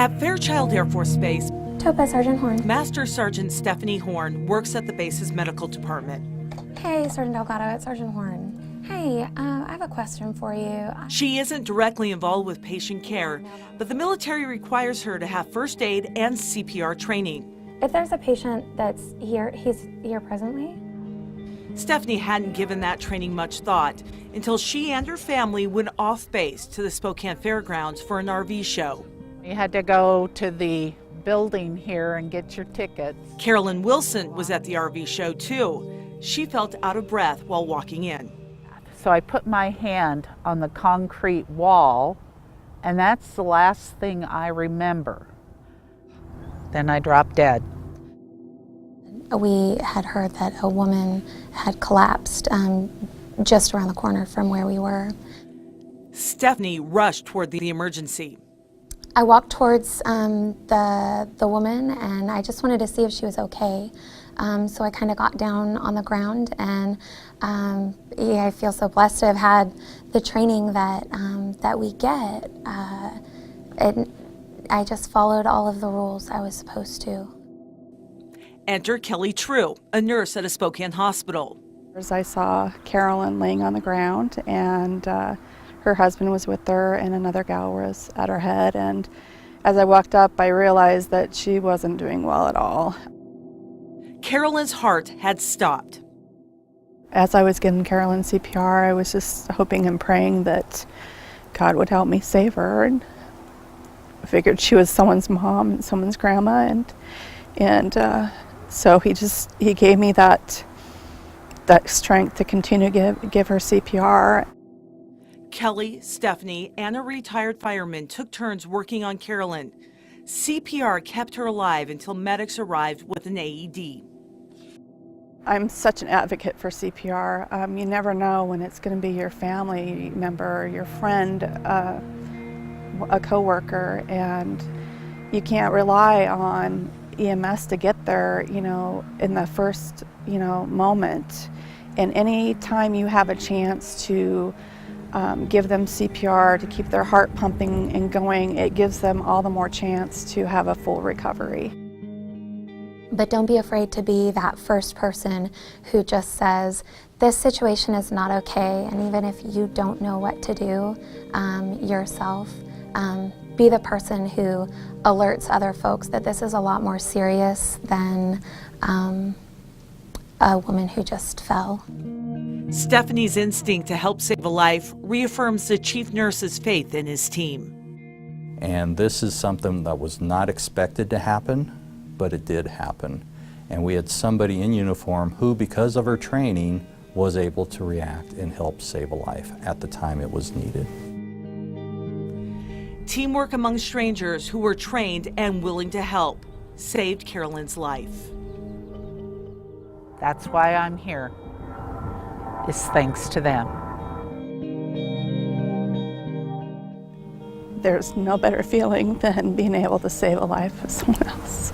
At Fairchild Air Force Base, Topa, Sergeant Horn. Master Sergeant Stephanie Horn works at the base's medical department. Hey, Sergeant Delgado, it's Sergeant Horn. Hey, I have a question for you. She isn't directly involved with patient care, but the military requires her to have first aid and CPR training. If there's a patient that's here, he's here presently? Stephanie hadn't given that training much thought until she and her family went off base to the Spokane Fairgrounds for an RV show. You had to go to the building here and get your tickets. Carolyn Wilson was at the RV show too. She felt out of breath while walking in. So I put my hand on the concrete wall, and that's the last thing I remember. Then I dropped dead. We had heard that a woman had collapsed just around the corner from where we were. Stephanie rushed toward the emergency. I walked towards the woman, and I just wanted to see if she was okay. So I kind of got down on the ground, and yeah, I feel so blessed to have had the training that we get. And I just followed all of the rules I was supposed to. Enter Kelly True, a nurse at a Spokane hospital. I saw Carolyn laying on the ground, and her husband was with her, and another gal was at her head. And as I walked up, I realized that she wasn't doing well at all. Carolyn's heart had stopped. As I was giving Carolyn CPR, I was just hoping and praying that God would help me save her. And I figured she was someone's mom and someone's grandma, and so he gave me that strength to continue to give her CPR. Kelly, Stephanie, and a retired fireman took turns working on Carolyn. CPR kept her alive until medics arrived with an AED. I'm such an advocate for CPR. You never know when it's going to be your family member, your friend, a coworker, and you can't rely on EMS to get there, in the first, moment. And any time you have a chance to give them CPR to keep their heart pumping and going, it gives them all the more chance to have a full recovery. But don't be afraid to be that first person who just says, this situation is not okay, and even if you don't know what to do yourself, be the person who alerts other folks that this is a lot more serious than a woman who just fell. Stephanie's instinct to help save a life reaffirms the chief nurse's faith in his team. And this is something that was not expected to happen, but it did happen. And we had somebody in uniform who, because of her training, was able to react and help save a life at the time it was needed. Teamwork among strangers who were trained and willing to help saved Carolyn's life. That's why I'm here, is thanks to them. There's no better feeling than being able to save a life of someone else.